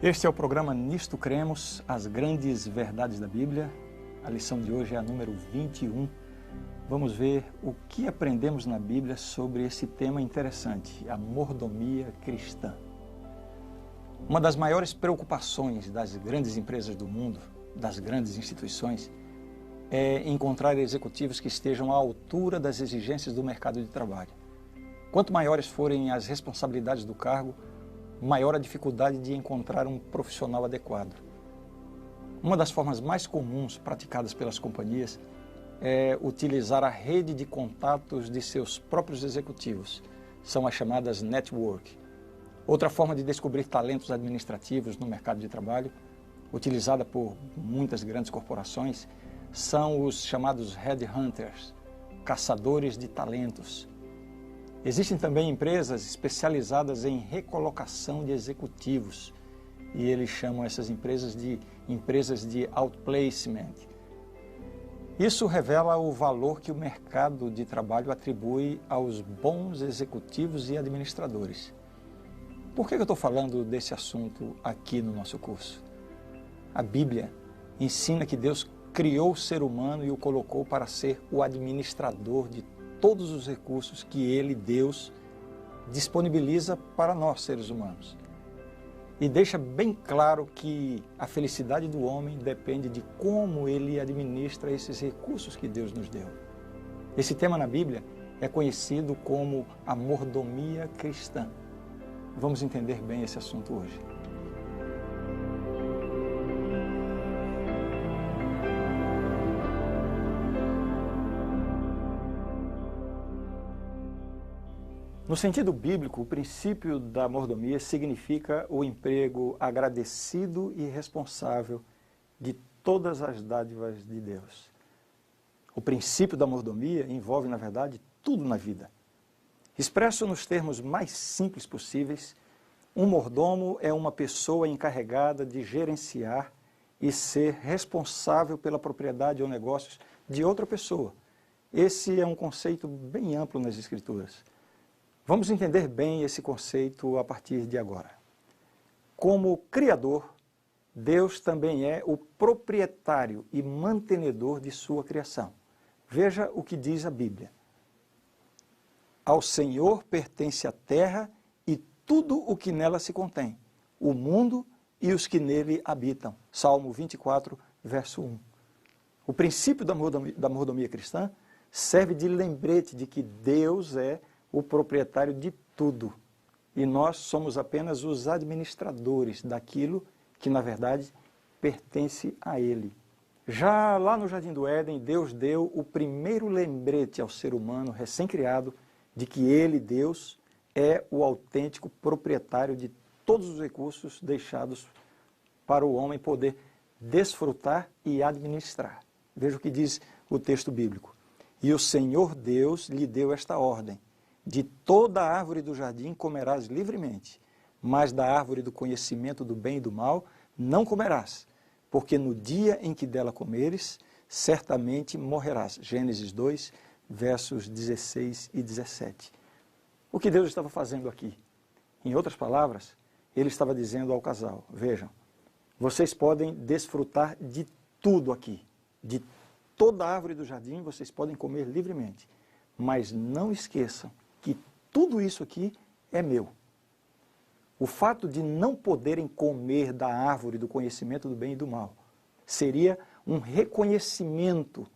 Este é o programa Nisto Cremos, as grandes verdades da Bíblia. A lição de hoje é a número 21. Vamos ver o que aprendemos na Bíblia sobre esse tema interessante, a mordomia cristã. Uma das maiores preocupações das grandes empresas do mundo, das grandes instituições, é encontrar executivos que estejam à altura das exigências do mercado de trabalho. Quanto maiores forem as responsabilidades do cargo, maior a dificuldade de encontrar um profissional adequado. Uma das formas mais comuns praticadas pelas companhias é utilizar a rede de contatos de seus próprios executivos. São as chamadas network. Outra forma de descobrir talentos administrativos no mercado de trabalho, utilizada por muitas grandes corporações, são os chamados headhunters, caçadores de talentos. Existem também empresas especializadas em recolocação de executivos e eles chamam essas empresas de outplacement. Isso revela o valor que o mercado de trabalho atribui aos bons executivos e administradores. Por que eu estou falando desse assunto aqui no nosso curso? A Bíblia ensina que Deus criou o ser humano e o colocou para ser o administrador de todos os recursos que Ele, Deus, disponibiliza para nós, seres humanos. E deixa bem claro que a felicidade do homem depende de como ele administra esses recursos que Deus nos deu. Esse tema na Bíblia é conhecido como a mordomia cristã. Vamos entender bem esse assunto hoje. No sentido bíblico, o princípio da mordomia significa o emprego agradecido e responsável de todas as dádivas de Deus. O princípio da mordomia envolve, na verdade, tudo na vida. Expresso nos termos mais simples possíveis, um mordomo é uma pessoa encarregada de gerenciar e ser responsável pela propriedade ou negócios de outra pessoa. Esse é um conceito bem amplo nas Escrituras. Vamos entender bem esse conceito a partir de agora. Como Criador, Deus também é o proprietário e mantenedor de sua criação. Veja o que diz a Bíblia. Ao Senhor pertence a terra e tudo o que nela se contém, o mundo e os que nele habitam. Salmo 24, verso 1. O princípio da mordomia cristã serve de lembrete de que Deus é o proprietário de tudo, e nós somos apenas os administradores daquilo que, na verdade, pertence a Ele. Já lá no Jardim do Éden, Deus deu o primeiro lembrete ao ser humano recém-criado de que Ele, Deus, é o autêntico proprietário de todos os recursos deixados para o homem poder desfrutar e administrar. Veja o que diz o texto bíblico. E o Senhor Deus lhe deu esta ordem: de toda a árvore do jardim comerás livremente, mas da árvore do conhecimento do bem e do mal não comerás, porque no dia em que dela comeres, certamente morrerás. Gênesis 2, versos 16 e 17. O que Deus estava fazendo aqui? Em outras palavras, Ele estava dizendo ao casal: vejam, vocês podem desfrutar de tudo aqui, de toda a árvore do jardim vocês podem comer livremente, mas não esqueçam que tudo isso aqui é meu. O fato de não poderem comer da árvore do conhecimento do bem e do mal seria um reconhecimento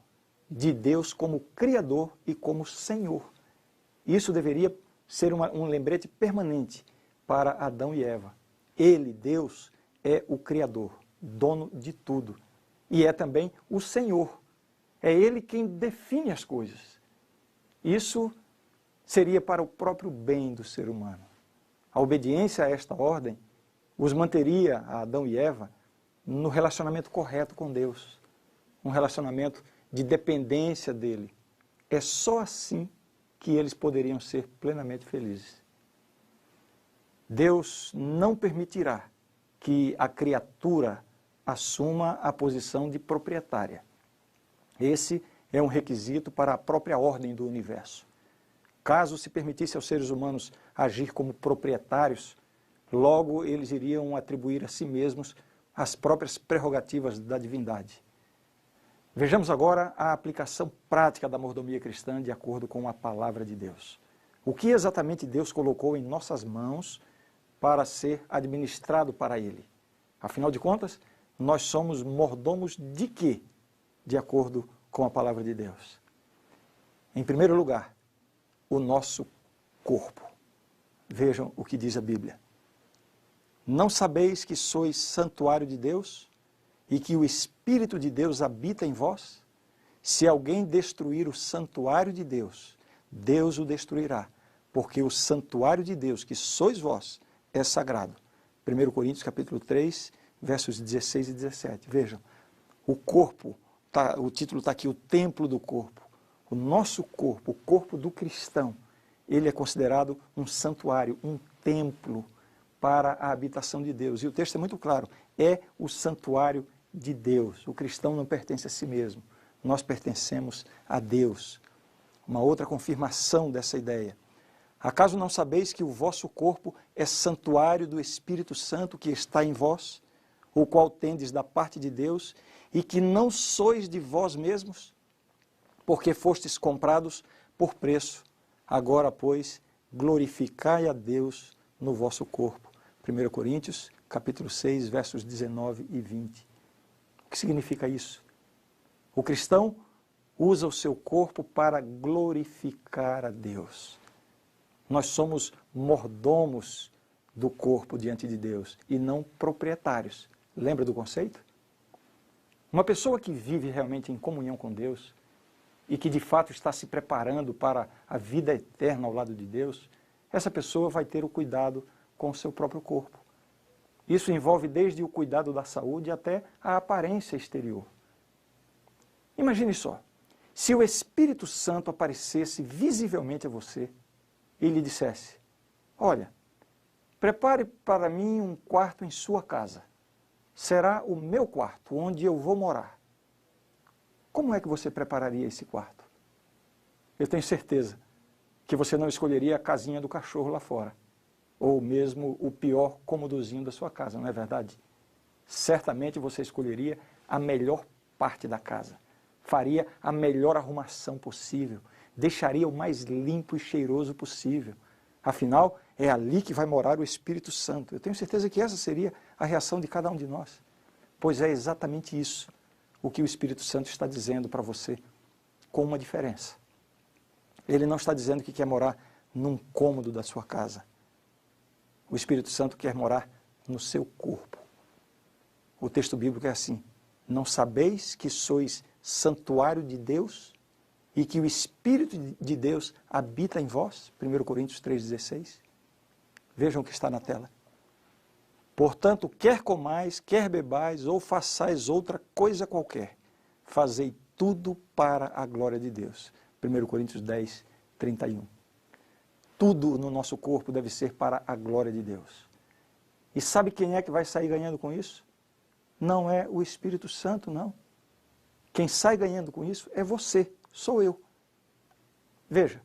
de Deus como Criador e como Senhor. Isso deveria ser um lembrete permanente para Adão e Eva. Ele, Deus, é o Criador, dono de tudo. E é também o Senhor. É Ele quem define as coisas. Isso seria para o próprio bem do ser humano. A obediência a esta ordem os manteria, a Adão e Eva, no relacionamento correto com Deus. Um relacionamento de dependência dele. É só assim que eles poderiam ser plenamente felizes. Deus não permitirá que a criatura assuma a posição de proprietária. Esse é um requisito para a própria ordem do universo. Caso se permitisse aos seres humanos agir como proprietários, Logo, eles iriam atribuir a si mesmos as próprias prerrogativas da divindade. Vejamos agora a aplicação prática da mordomia cristã de acordo com a palavra de Deus. O que exatamente Deus colocou em nossas mãos para ser administrado para Ele? Afinal de contas, nós somos mordomos de quê? De acordo com a palavra de Deus. Em primeiro lugar, o nosso corpo. Vejam o que diz a Bíblia. Não sabeis que sois santuário de Deus e que o Espírito de Deus habita em vós? Se alguém destruir o santuário de Deus, Deus o destruirá, porque o santuário de Deus, que sois vós, é sagrado. 1 Coríntios capítulo 3, versos 16 e 17. Vejam, o corpo, o título está aqui, o templo do corpo. O nosso corpo, o corpo do cristão, ele é considerado um santuário, um templo para a habitação de Deus. E o texto é muito claro, é o santuário de Deus. O cristão não pertence a si mesmo, nós pertencemos a Deus. Uma outra confirmação dessa ideia. Acaso não sabeis que o vosso corpo é santuário do Espírito Santo que está em vós, o qual tendes da parte de Deus, e que não sois de vós mesmos, porque fostes comprados por preço? Agora, pois, glorificai a Deus no vosso corpo. 1 Coríntios, capítulo 6, versos 19 e 20. O que significa isso? O cristão usa o seu corpo para glorificar a Deus. Nós somos mordomos do corpo diante de Deus e não proprietários. Lembra do conceito? Uma pessoa que vive realmente em comunhão com Deus e que de fato está se preparando para a vida eterna ao lado de Deus, essa pessoa vai ter o cuidado com o seu próprio corpo. Isso envolve desde o cuidado da saúde até a aparência exterior. Imagine só, se o Espírito Santo aparecesse visivelmente a você e lhe dissesse: olha, prepare para mim um quarto em sua casa. Será o meu quarto, onde eu vou morar. Como é que você prepararia esse quarto? Eu tenho certeza que você não escolheria a casinha do cachorro lá fora, ou mesmo o pior cômodozinho da sua casa, não é verdade? Certamente você escolheria a melhor parte da casa, faria a melhor arrumação possível, deixaria o mais limpo e cheiroso possível. Afinal, é ali que vai morar o Espírito Santo. Eu tenho certeza que essa seria a reação de cada um de nós. Pois é exatamente isso o que o Espírito Santo está dizendo para você, com uma diferença. Ele não está dizendo que quer morar num cômodo da sua casa. O Espírito Santo quer morar no seu corpo. O texto bíblico é assim: não sabeis que sois santuário de Deus e que o Espírito de Deus habita em vós? 1 Coríntios 3,16. Vejam o que está na tela. Portanto, quer comais, quer bebais, ou façais outra coisa qualquer, fazei tudo para a glória de Deus. 1 Coríntios 10, 31. Tudo no nosso corpo deve ser para a glória de Deus. E sabe quem é que vai sair ganhando com isso? Não é o Espírito Santo, não. Quem sai ganhando com isso é você, sou eu. Veja,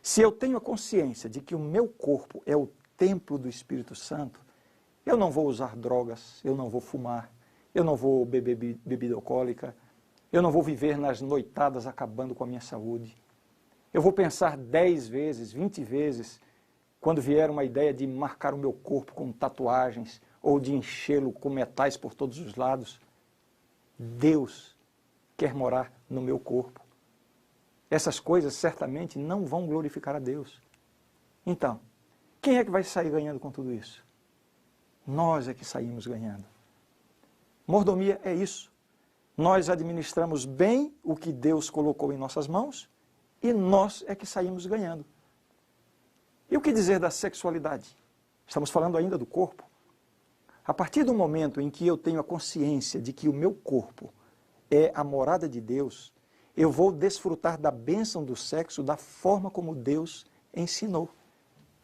se eu tenho a consciência de que o meu corpo é o templo do Espírito Santo, eu não vou usar drogas, eu não vou fumar, eu não vou beber bebida alcoólica, eu não vou viver nas noitadas acabando com a minha saúde. Eu vou pensar 10 vezes, 20 vezes, quando vier uma ideia de marcar o meu corpo com tatuagens ou de enchê-lo com metais por todos os lados. Deus quer morar no meu corpo. Essas coisas certamente não vão glorificar a Deus. Então, quem é que vai sair ganhando com tudo isso? Nós é que saímos ganhando. Mordomia é isso. Nós administramos bem o que Deus colocou em nossas mãos e nós é que saímos ganhando. E o que dizer da sexualidade? Estamos falando ainda do corpo. A partir do momento em que eu tenho a consciência de que o meu corpo é a morada de Deus, eu vou desfrutar da bênção do sexo da forma como Deus ensinou.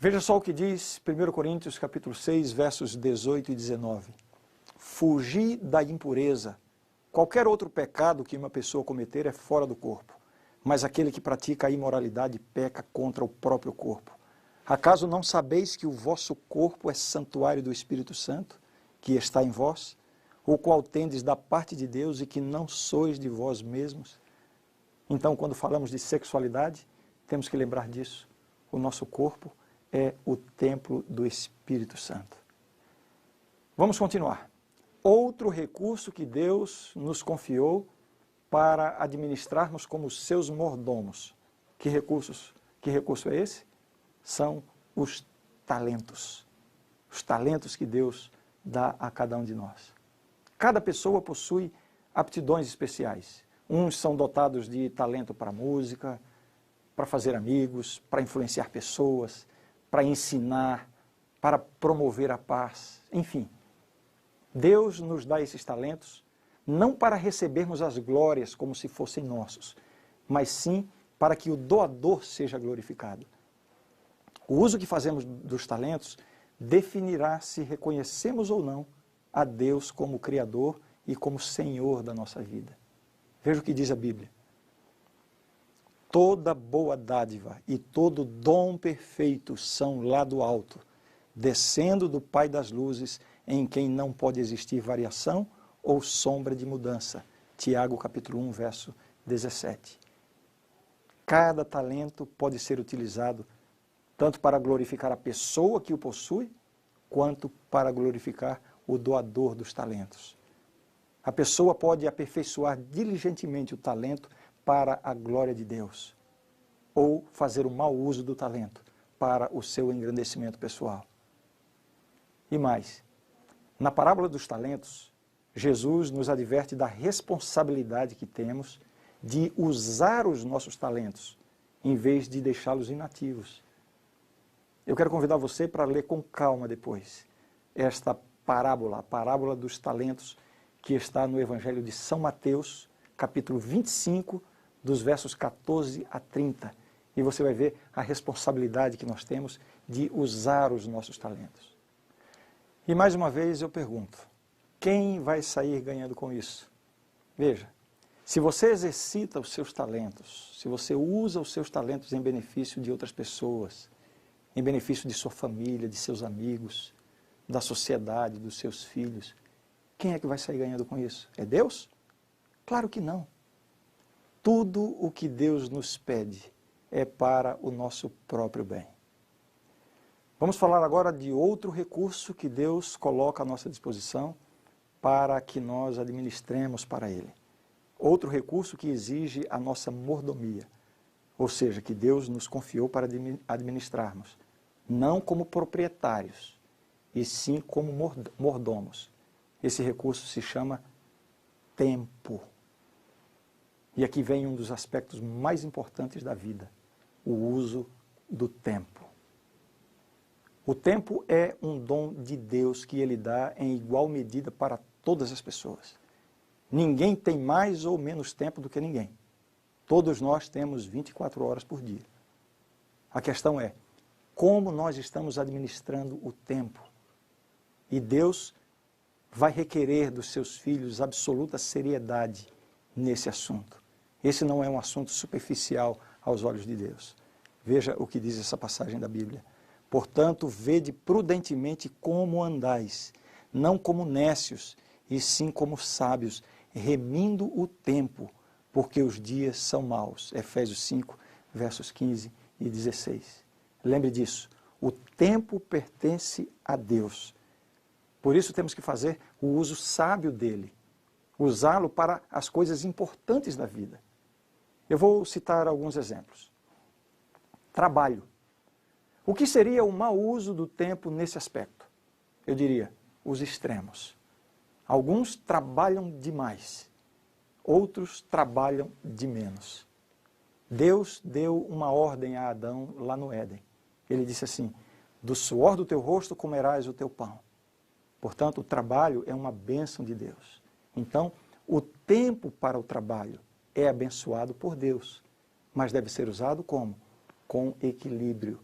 Veja só o que diz 1 Coríntios capítulo 6, versos 18 e 19. Fugi da impureza. Qualquer outro pecado que uma pessoa cometer é fora do corpo, mas aquele que pratica a imoralidade peca contra o próprio corpo. Acaso não sabeis que o vosso corpo é santuário do Espírito Santo, que está em vós, o qual tendes da parte de Deus e que não sois de vós mesmos? Então, quando falamos de sexualidade, temos que lembrar disso. O nosso corpo é o templo do Espírito Santo. Vamos continuar. Outro recurso que Deus nos confiou para administrarmos como seus mordomos. Que recurso é esse? São os talentos. Os talentos que Deus dá a cada um de nós. Cada pessoa possui aptidões especiais. Uns são dotados de talento para música, para fazer amigos, para influenciar pessoas, para ensinar, para promover a paz, enfim. Deus nos dá esses talentos não para recebermos as glórias como se fossem nossos, mas sim para que o doador seja glorificado. O uso que fazemos dos talentos definirá se reconhecemos ou não a Deus como Criador e como Senhor da nossa vida. Veja o que diz a Bíblia. Toda boa dádiva e todo dom perfeito são lá do alto, descendo do Pai das luzes, em quem não pode existir variação ou sombra de mudança. Tiago capítulo 1, verso 17. Cada talento pode ser utilizado tanto para glorificar a pessoa que o possui, quanto para glorificar o doador dos talentos. A pessoa pode aperfeiçoar diligentemente o talento para a glória de Deus, ou fazer o mau uso do talento para o seu engrandecimento pessoal. E mais, na parábola dos talentos, Jesus nos adverte da responsabilidade que temos de usar os nossos talentos, em vez de deixá-los inativos. Eu quero convidar você para ler com calma depois esta parábola, a parábola dos talentos, que está no Evangelho de São Mateus, capítulo 25, dos versos 14 a 30. E você vai ver a responsabilidade que nós temos de usar os nossos talentos. E mais uma vez eu pergunto, quem vai sair ganhando com isso? Veja, se você exercita os seus talentos, se você usa os seus talentos em benefício de outras pessoas, em benefício de sua família, de seus amigos, da sociedade, dos seus filhos, quem é que vai sair ganhando com isso? É Deus? Claro que não. Tudo o que Deus nos pede é para o nosso próprio bem. Vamos falar agora de outro recurso que Deus coloca à nossa disposição para que nós administremos para Ele. Outro recurso que exige a nossa mordomia, ou seja, que Deus nos confiou para administrarmos, não como proprietários, e sim como mordomos. Esse recurso se chama tempo. E aqui vem um dos aspectos mais importantes da vida, o uso do tempo. O tempo é um dom de Deus que Ele dá em igual medida para todas as pessoas. Ninguém tem mais ou menos tempo do que ninguém. Todos nós temos 24 horas por dia. A questão é, como nós estamos administrando o tempo? E Deus vai requerer dos seus filhos absoluta seriedade nesse assunto. Esse não é um assunto superficial aos olhos de Deus. Veja o que diz essa passagem da Bíblia. Portanto, vede prudentemente como andais, não como nécios, e sim como sábios, remindo o tempo, porque os dias são maus. Efésios 5, versos 15 e 16. Lembre disso, o tempo pertence a Deus. Por isso temos que fazer o uso sábio dele, usá-lo para as coisas importantes da vida. Eu vou citar alguns exemplos. Trabalho. O que seria o mau uso do tempo nesse aspecto? Eu diria, os extremos. Alguns trabalham demais, outros trabalham de menos. Deus deu uma ordem a Adão lá no Éden. Ele disse assim, do suor do teu rosto comerás o teu pão. Portanto, o trabalho é uma bênção de Deus. Então, o tempo para o trabalho é abençoado por Deus, mas deve ser usado como? Com equilíbrio,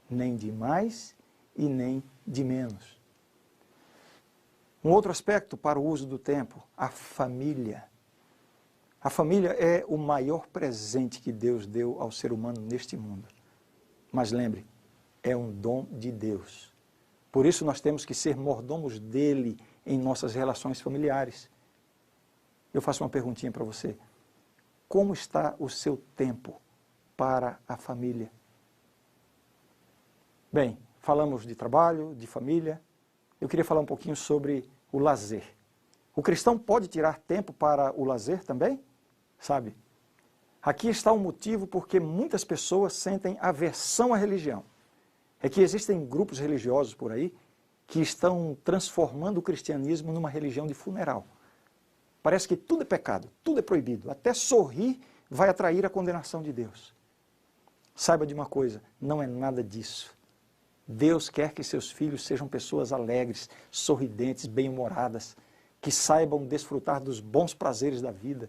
nem de mais e nem de menos. Um outro aspecto para o uso do tempo, a família. A família é o maior presente que Deus deu ao ser humano neste mundo. Mas lembre, é um dom de Deus. Por isso nós temos que ser mordomos dele em nossas relações familiares. Eu faço uma perguntinha para você. Como está o seu tempo para a família? Bem, falamos de trabalho, de família. Eu queria falar um pouquinho sobre o lazer. O cristão pode tirar tempo para o lazer também? Sabe? Aqui está o motivo porque muitas pessoas sentem aversão à religião. É que existem grupos religiosos por aí que estão transformando o cristianismo numa religião de funeral. Parece que tudo é pecado, tudo é proibido. Até sorrir vai atrair a condenação de Deus. Saiba de uma coisa, não é nada disso. Deus quer que seus filhos sejam pessoas alegres, sorridentes, bem-humoradas, que saibam desfrutar dos bons prazeres da vida.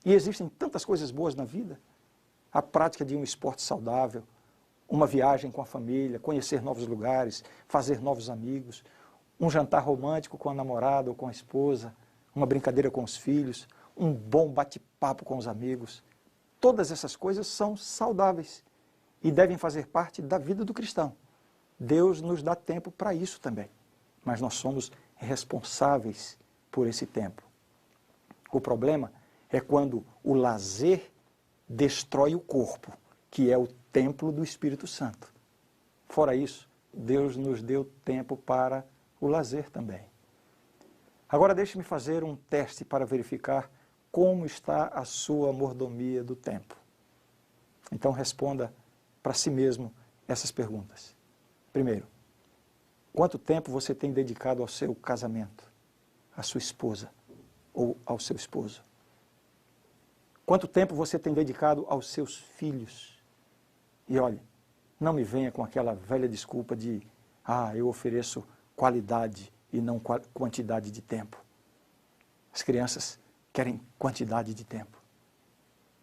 E existem tantas coisas boas na vida. A prática de um esporte saudável, uma viagem com a família, conhecer novos lugares, fazer novos amigos, um jantar romântico com a namorada ou com a esposa, uma brincadeira com os filhos, um bom bate-papo com os amigos. Todas essas coisas são saudáveis e devem fazer parte da vida do cristão. Deus nos dá tempo para isso também, mas nós somos responsáveis por esse tempo. O problema é quando o lazer destrói o corpo, que é o templo do Espírito Santo. Fora isso, Deus nos deu tempo para o lazer também. Agora deixe-me fazer um teste para verificar como está a sua mordomia do tempo. Então responda para si mesmo essas perguntas. Primeiro, quanto tempo você tem dedicado ao seu casamento, à sua esposa ou ao seu esposo? Quanto tempo você tem dedicado aos seus filhos? E olhe, não me venha com aquela velha desculpa de eu ofereço qualidade e não quantidade de tempo. As crianças querem quantidade de tempo.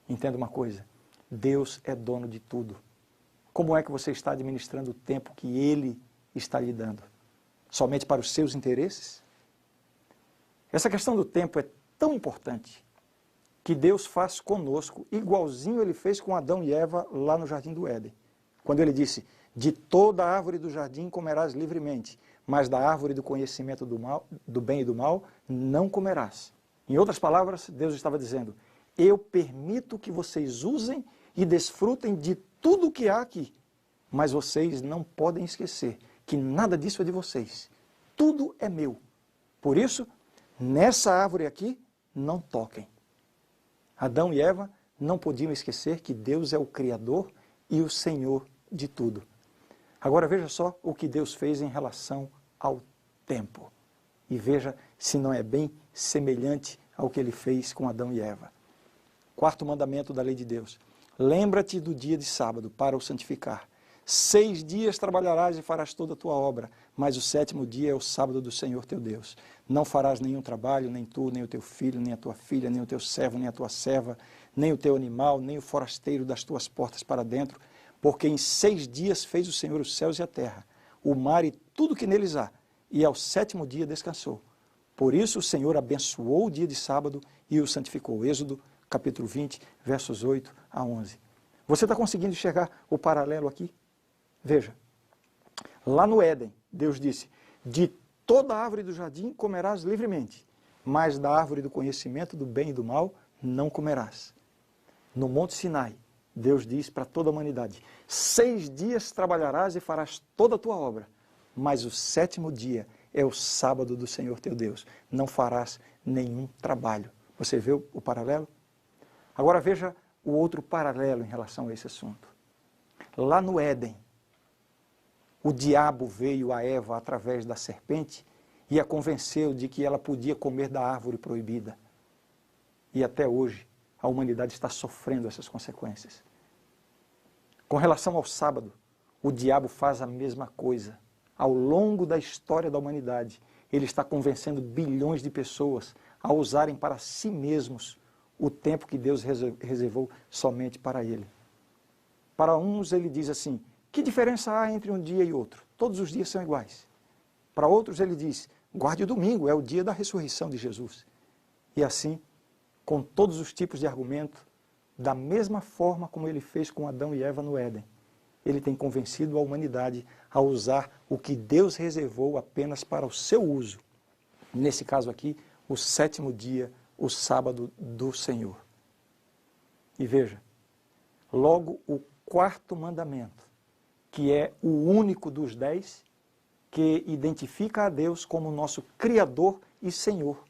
Entenda uma coisa, Deus é dono de tudo. Como é que você está administrando o tempo que Ele está lhe dando? Somente para os seus interesses? Essa questão do tempo é tão importante que Deus faz conosco igualzinho Ele fez com Adão e Eva lá no Jardim do Éden. Quando Ele disse, de toda a árvore do jardim comerás livremente, mas da árvore do conhecimento do bem e do mal não comerás. Em outras palavras, Deus estava dizendo, eu permito que vocês usem e desfrutem de tudo o que há aqui, mas vocês não podem esquecer que nada disso é de vocês. Tudo é meu. Por isso, nessa árvore aqui, não toquem. Adão e Eva não podiam esquecer que Deus é o Criador e o Senhor de tudo. Agora veja só o que Deus fez em relação ao tempo. E veja se não é bem semelhante ao que Ele fez com Adão e Eva. Quarto mandamento da lei de Deus. Lembra-te do dia de sábado para o santificar. 6 dias trabalharás e farás toda a tua obra, mas o 7º dia é o sábado do Senhor teu Deus. Não farás nenhum trabalho, nem tu, nem o teu filho, nem a tua filha, nem o teu servo, nem a tua serva, nem o teu animal, nem o forasteiro das tuas portas para dentro, porque em 6 dias fez o Senhor os céus e a terra, o mar e tudo que neles há, e ao 7º dia descansou. Por isso o Senhor abençoou o dia de sábado e o santificou. Êxodo, capítulo 20, versos 8 a 11. Você está conseguindo enxergar o paralelo aqui? Veja, lá no Éden, Deus disse, de toda árvore do jardim comerás livremente, mas da árvore do conhecimento do bem e do mal não comerás. No Monte Sinai, Deus diz para toda a humanidade, 6 dias trabalharás e farás toda a tua obra, mas o 7º dia é o sábado do Senhor teu Deus, não farás nenhum trabalho. Você vê o paralelo? Agora veja o outro paralelo em relação a esse assunto. Lá no Éden, o diabo veio a Eva através da serpente e a convenceu de que ela podia comer da árvore proibida. E até hoje, a humanidade está sofrendo essas consequências. Com relação ao sábado, o diabo faz a mesma coisa. Ao longo da história da humanidade, ele está convencendo bilhões de pessoas a usarem para si mesmos o tempo que Deus reservou somente para ele. Para uns ele diz assim, que diferença há entre um dia e outro? Todos os dias são iguais. Para outros ele diz, guarde o domingo, é o dia da ressurreição de Jesus. E assim, com todos os tipos de argumento, da mesma forma como ele fez com Adão e Eva no Éden, ele tem convencido a humanidade a usar o que Deus reservou apenas para o seu uso. Nesse caso aqui, o 7º dia, o sábado do Senhor. E veja, logo o 4º mandamento, que é o único dos 10, que identifica a Deus como nosso Criador e Senhor.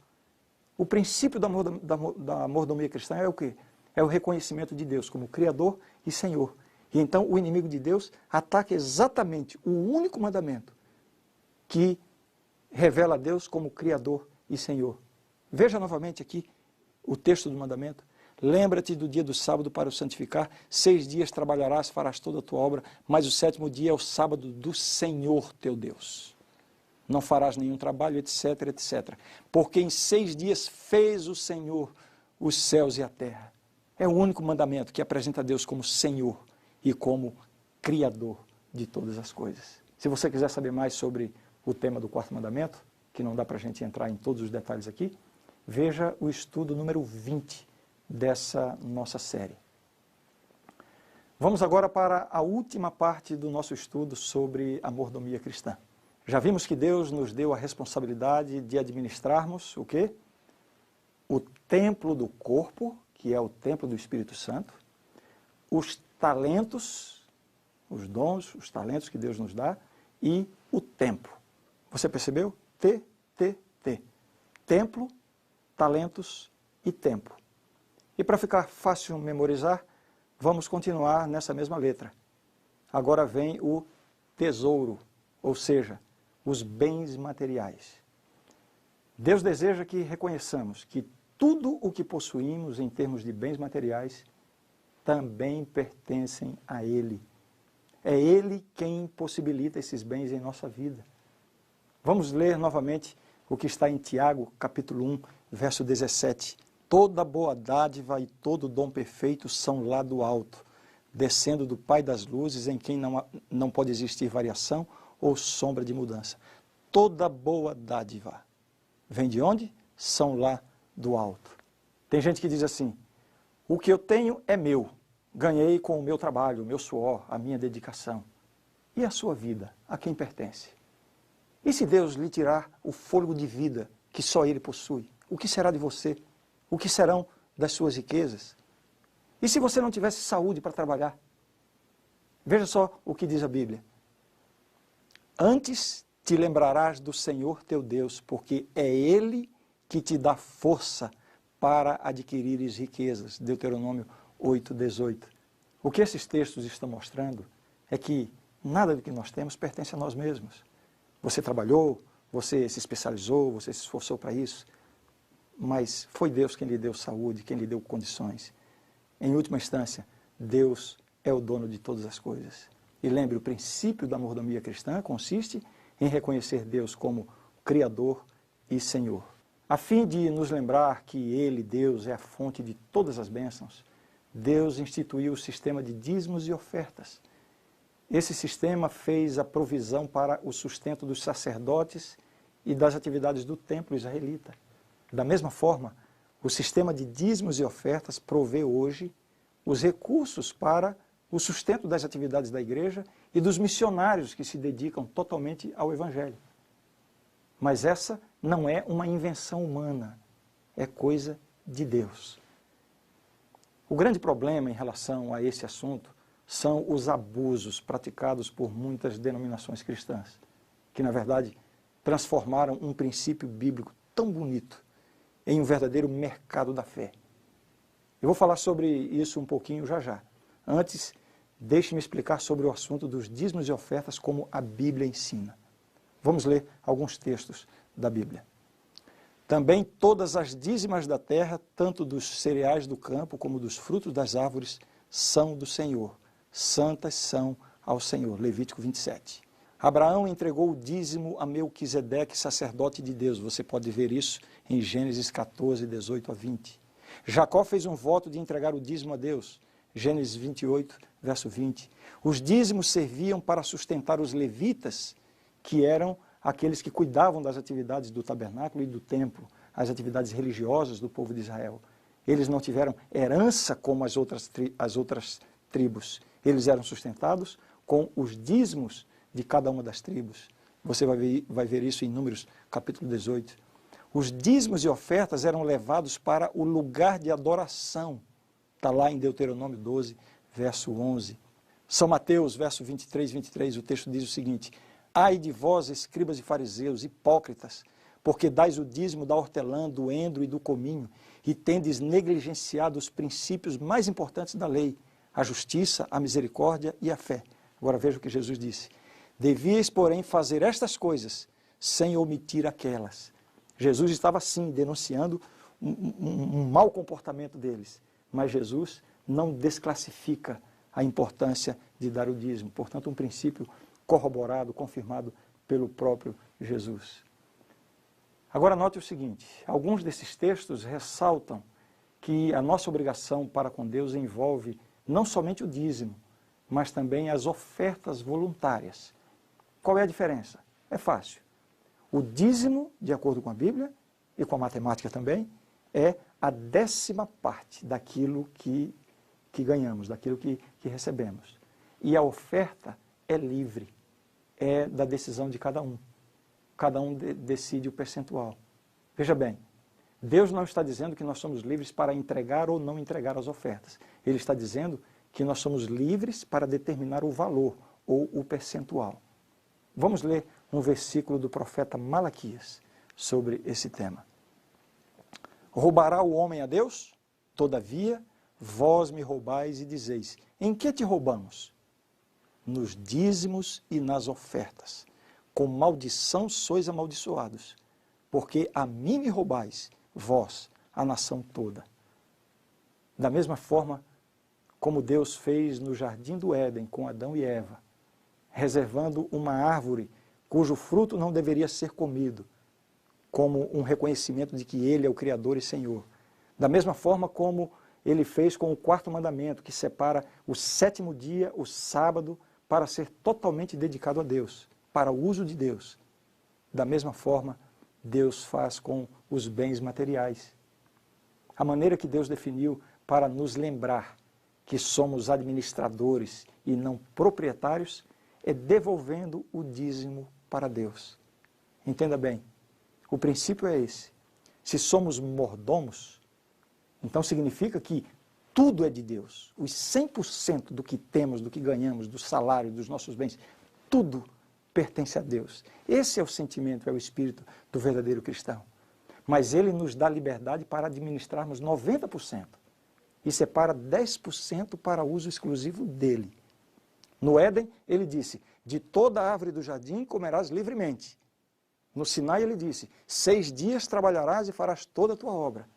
O princípio da mordomia cristã é o quê? É o reconhecimento de Deus como Criador e Senhor. E então o inimigo de Deus ataca exatamente o único mandamento que revela a Deus como Criador e Senhor. Veja novamente aqui o texto do mandamento. Lembra-te do dia do sábado para o santificar. 6 dias trabalharás, farás toda a tua obra, mas o 7º dia é o sábado do Senhor teu Deus. Não farás nenhum trabalho, etc, etc. Porque em 6 dias fez o Senhor os céus e a terra. É o único mandamento que apresenta a Deus como Senhor e como Criador de todas as coisas. Se você quiser saber mais sobre o tema do 4º mandamento, que não dá para a gente entrar em todos os detalhes aqui, veja o estudo número 20 dessa nossa série. Vamos agora para a última parte do nosso estudo sobre a mordomia cristã. Já vimos que Deus nos deu a responsabilidade de administrarmos o quê? O templo do corpo, que é o templo do Espírito Santo, os talentos, os dons, os talentos que Deus nos dá, e o templo. Você percebeu? T. Templo, talentos e templo. E para ficar fácil memorizar, vamos continuar nessa mesma letra. Agora vem o tesouro, ou seja, os bens materiais. Deus deseja que reconheçamos que tudo o que possuímos em termos de bens materiais também pertencem a Ele. É Ele quem possibilita esses bens em nossa vida. Vamos ler novamente o que está em Tiago, capítulo 1, verso 17. Toda boa dádiva e todo dom perfeito são lá do alto, descendo do Pai das luzes, em quem não pode existir variação ou sombra de mudança. Toda boa dádiva vem de onde? São lá do alto. Tem gente que diz assim, o que eu tenho é meu, ganhei com o meu trabalho, o meu suor, a minha dedicação. E a sua vida, a quem pertence? E se Deus lhe tirar o fôlego de vida que só Ele possui, o que será de você? O que serão das suas riquezas? E se você não tivesse saúde para trabalhar? Veja só o que diz a Bíblia. Antes te lembrarás do Senhor teu Deus, porque é Ele que te dá força para adquirires riquezas. Deuteronômio 8:18. O que esses textos estão mostrando é que nada do que nós temos pertence a nós mesmos. Você trabalhou, você se especializou, você se esforçou para isso, mas foi Deus quem lhe deu saúde, quem lhe deu condições. Em última instância, Deus é o dono de todas as coisas. E lembre, o princípio da mordomia cristã consiste em reconhecer Deus como Criador e Senhor. A fim de nos lembrar que Ele, Deus, é a fonte de todas as bênçãos, Deus instituiu o sistema de dízimos e ofertas. Esse sistema fez a provisão para o sustento dos sacerdotes e das atividades do templo israelita. Da mesma forma, o sistema de dízimos e ofertas provê hoje os recursos para o sustento das atividades da igreja e dos missionários que se dedicam totalmente ao Evangelho. Mas essa não é uma invenção humana, é coisa de Deus. O grande problema em relação a esse assunto são os abusos praticados por muitas denominações cristãs, que na verdade transformaram um princípio bíblico tão bonito em um verdadeiro mercado da fé. Eu vou falar sobre isso um pouquinho já. Antes, deixe-me explicar sobre o assunto dos dízimos e ofertas como a Bíblia ensina. Vamos ler alguns textos da Bíblia. Também todas as dízimas da terra, tanto dos cereais do campo como dos frutos das árvores, são do Senhor. Santas são ao Senhor. Levítico 27. Abraão entregou o dízimo a Melquisedeque, sacerdote de Deus. Você pode ver isso em Gênesis 14, 18 a 20. Jacó fez um voto de entregar o dízimo a Deus. Gênesis 28, verso 20. Os dízimos serviam para sustentar os levitas, que eram aqueles que cuidavam das atividades do tabernáculo e do templo, as atividades religiosas do povo de Israel. Eles não tiveram herança como as outras tribos. Eles eram sustentados com os dízimos de cada uma das tribos. Você vai ver isso em Números capítulo 18. Os dízimos e ofertas eram levados para o lugar de adoração. Está lá em Deuteronômio 12, verso 11. São Mateus, verso 23, o texto diz o seguinte: ai de vós, escribas e fariseus, hipócritas, porque dais o dízimo da hortelã, do endro e do cominho, e tendes negligenciado os princípios mais importantes da lei, a justiça, a misericórdia e a fé. Agora veja o que Jesus disse: devíeis, porém, fazer estas coisas, sem omitir aquelas. Jesus estava, sim, denunciando um mau comportamento deles, mas Jesus não desclassifica a importância de dar o dízimo. Portanto, um princípio corroborado, confirmado pelo próprio Jesus. Agora note o seguinte: alguns desses textos ressaltam que a nossa obrigação para com Deus envolve não somente o dízimo, mas também as ofertas voluntárias. Qual é a diferença? É fácil. O dízimo, de acordo com a Bíblia e com a matemática também, é a 10ª parte daquilo que ganhamos, daquilo que recebemos. E a oferta é livre, é da decisão de cada um. Cada um decide o percentual. Veja bem, Deus não está dizendo que nós somos livres para entregar ou não entregar as ofertas. Ele está dizendo que nós somos livres para determinar o valor ou o percentual. Vamos ler um versículo do profeta Malaquias sobre esse tema. Roubará o homem a Deus? Todavia, vós me roubais e dizeis: em que te roubamos? Nos dízimos e nas ofertas. Com maldição sois amaldiçoados, porque a mim me roubais, vós, a nação toda. Da mesma forma como Deus fez no jardim do Éden com Adão e Eva, reservando uma árvore cujo fruto não deveria ser comido, como um reconhecimento de que Ele é o Criador e Senhor. Da mesma forma como Ele fez com o 4º mandamento, que separa o 7º dia, o sábado, para ser totalmente dedicado a Deus, para o uso de Deus. Da mesma forma, Deus faz com os bens materiais. A maneira que Deus definiu para nos lembrar que somos administradores e não proprietários é devolvendo o dízimo para Deus. Entenda bem, o princípio é esse. Se somos mordomos, então significa que tudo é de Deus. Os 100% do que temos, do que ganhamos, do salário, dos nossos bens, tudo pertence a Deus. Esse é o sentimento, é o espírito do verdadeiro cristão. Mas ele nos dá liberdade para administrarmos 90% e separa 10% para uso exclusivo dele. No Éden, ele disse: de toda a árvore do jardim comerás livremente. No Sinai, ele disse: 6 dias trabalharás e farás toda a tua obra.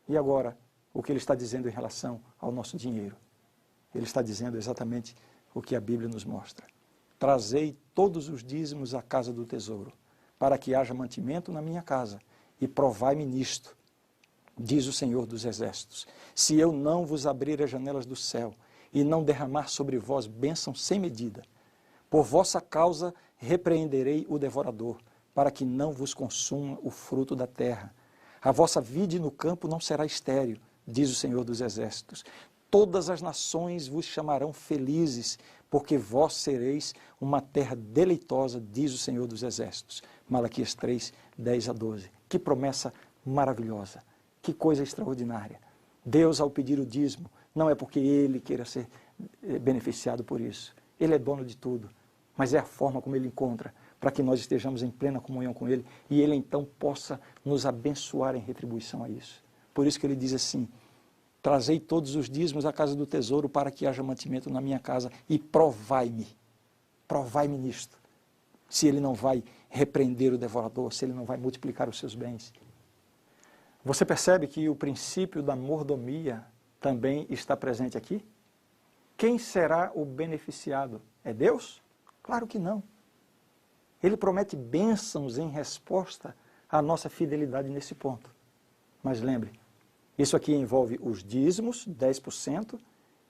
E agora, o que ele está dizendo em relação ao nosso dinheiro? Ele está dizendo exatamente o que a Bíblia nos mostra. Trazei todos os dízimos à casa do tesouro, para que haja mantimento na minha casa, e provai-me nisto, diz o Senhor dos Exércitos, se eu não vos abrir as janelas do céu, e não derramar sobre vós bênção sem medida. Por vossa causa repreenderei o devorador, para que não vos consuma o fruto da terra. A vossa vide no campo não será estéril, diz o Senhor dos Exércitos. Todas as nações vos chamarão felizes, porque vós sereis uma terra deleitosa, diz o Senhor dos Exércitos. Malaquias 3, 10 a 12. Que promessa maravilhosa, que coisa extraordinária. Deus, ao pedir o dízimo, não é porque Ele queira ser beneficiado por isso. Ele é dono de tudo, mas é a forma como Ele encontra para que nós estejamos em plena comunhão com Ele e Ele então possa nos abençoar em retribuição a isso. Por isso que Ele diz assim: trazei todos os dízimos à casa do tesouro para que haja mantimento na minha casa e provai-me nisto. Se Ele não vai repreender o devorador, se Ele não vai multiplicar os seus bens. Você percebe que o princípio da mordomia também está presente aqui? Quem será o beneficiado? É Deus? Claro que não. Ele promete bênçãos em resposta à nossa fidelidade nesse ponto. Mas lembre, isso aqui envolve os dízimos, 10%,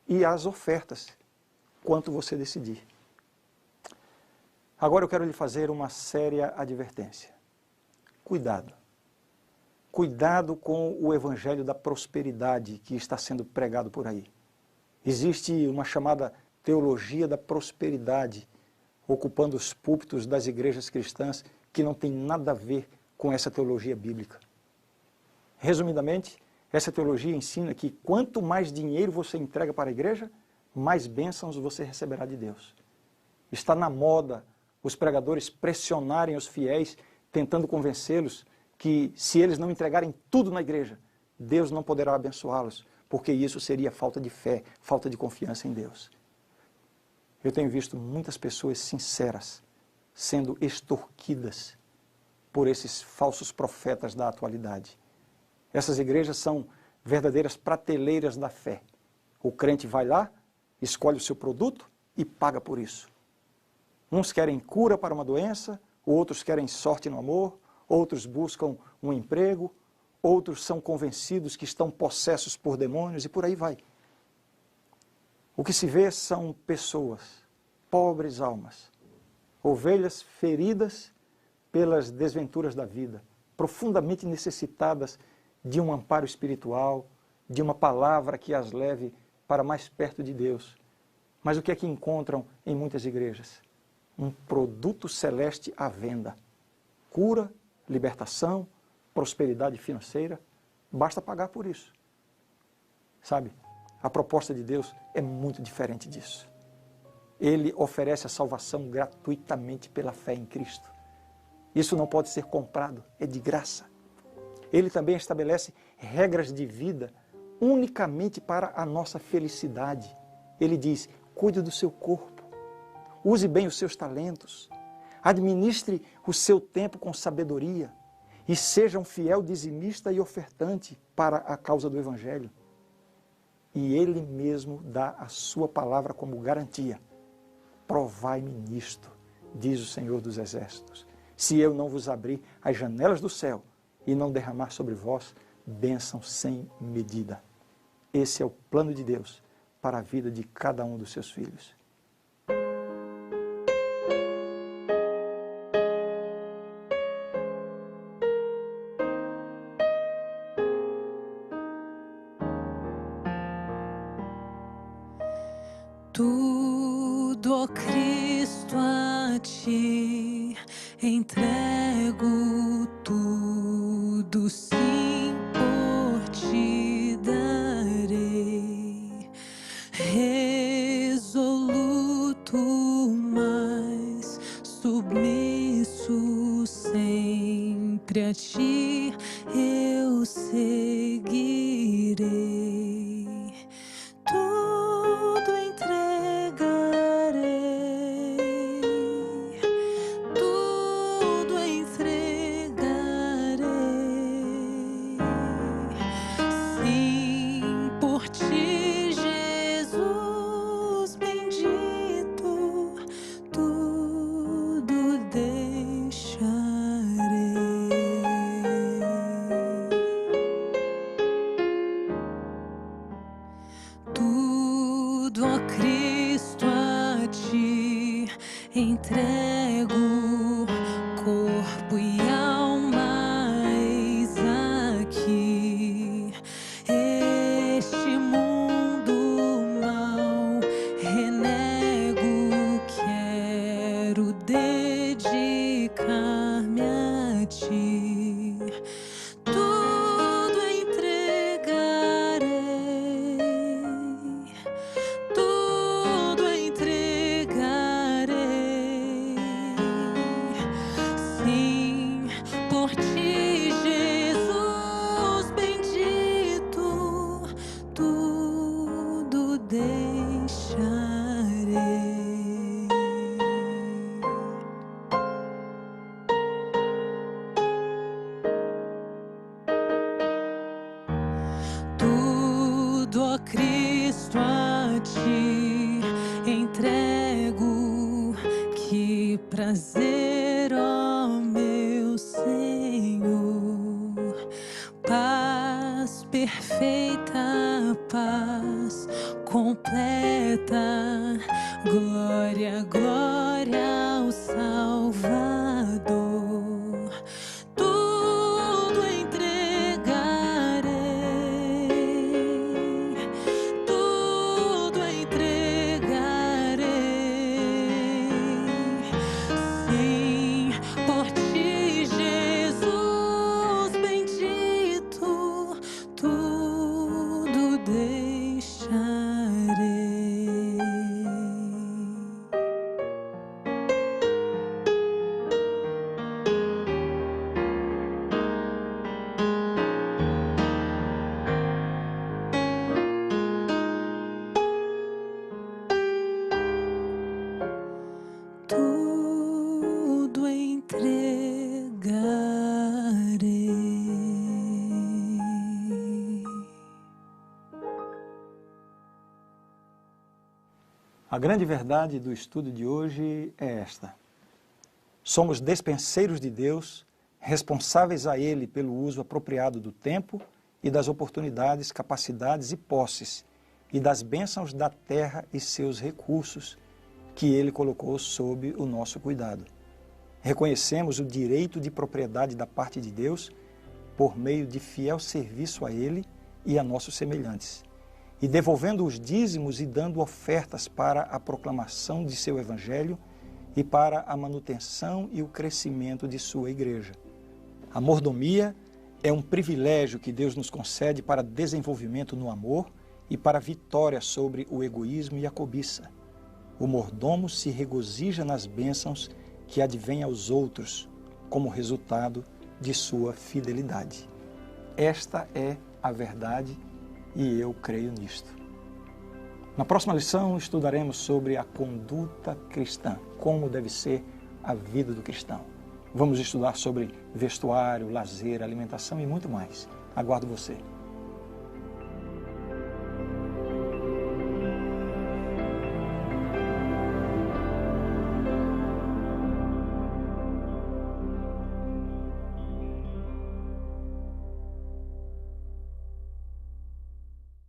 e as ofertas, quanto você decidir. Agora eu quero lhe fazer uma séria advertência. Cuidado. Cuidado com o evangelho da prosperidade que está sendo pregado por aí. Existe uma chamada teologia da prosperidade ocupando os púlpitos das igrejas cristãs que não tem nada a ver com essa teologia bíblica. Resumidamente, essa teologia ensina que quanto mais dinheiro você entrega para a igreja, mais bênçãos você receberá de Deus. Está na moda os pregadores pressionarem os fiéis, tentando convencê-los que se eles não entregarem tudo na igreja, Deus não poderá abençoá-los, porque isso seria falta de fé, falta de confiança em Deus. Eu tenho visto muitas pessoas sinceras sendo extorquidas por esses falsos profetas da atualidade. Essas igrejas são verdadeiras prateleiras da fé. O crente vai lá, escolhe o seu produto e paga por isso. Uns querem cura para uma doença, outros querem sorte no amor, outros buscam um emprego, outros são convencidos que estão possessos por demônios e por aí vai. O que se vê são pessoas, pobres almas, ovelhas feridas pelas desventuras da vida, profundamente necessitadas de um amparo espiritual, de uma palavra que as leve para mais perto de Deus. Mas o que é que encontram em muitas igrejas? Um produto celeste à venda. Cura, libertação, prosperidade financeira, basta pagar por isso. Sabe, a proposta de Deus é muito diferente disso. Ele oferece a salvação gratuitamente pela fé em Cristo. Isso não pode ser comprado, é de graça. Ele também estabelece regras de vida unicamente para a nossa felicidade. Ele diz, cuide do seu corpo, use bem os seus talentos, administre o seu tempo com sabedoria e seja um fiel dizimista e ofertante para a causa do Evangelho. E Ele mesmo dá a sua palavra como garantia. Provai-me nisto, diz o Senhor dos Exércitos, se eu não vos abrir as janelas do céu e não derramar sobre vós bênção sem medida. Esse é o plano de Deus para a vida de cada um dos seus filhos. Tudo, ó Cristo, a ti entrego, tudo sim por ti darei, resoluto, mas submisso sempre a ti eu seguirei. Tudo entregarei, tudo entregarei. Sim, por ti, Jesus bendito, tudo deixarei. Tudo, ó Cristo, a ti entrego, corpo e alma, eis aqui. Este mundo mau renego, quero dedicar-me a ti. Tudo entregarei, tudo entregarei. Sim, por ti, Jesus bendito, tudo deixarei. Tudo, ó Cristo, a ti entrego, que prazer, ó meu Senhor. Paz perfeita, paz completa, glória, glória ao Salvador. Tudo entregarei, tudo entregarei. A grande verdade do estudo de hoje é esta: somos despenseiros de Deus, responsáveis a Ele pelo uso apropriado do tempo e das oportunidades, capacidades e posses, e das bênçãos da terra e seus recursos que Ele colocou sob o nosso cuidado. Reconhecemos o direito de propriedade da parte de Deus por meio de fiel serviço a Ele e a nossos semelhantes, e devolvendo os dízimos e dando ofertas para a proclamação de seu Evangelho e para a manutenção e o crescimento de sua igreja. A mordomia é um privilégio que Deus nos concede para desenvolvimento no amor e para vitória sobre o egoísmo e a cobiça. O mordomo se regozija nas bênçãos que advêm aos outros como resultado de sua fidelidade. Esta é a verdade e eu creio nisto. Na próxima lição estudaremos sobre a conduta cristã, como deve ser a vida do cristão. Vamos estudar sobre vestuário, lazer, alimentação e muito mais. Aguardo você.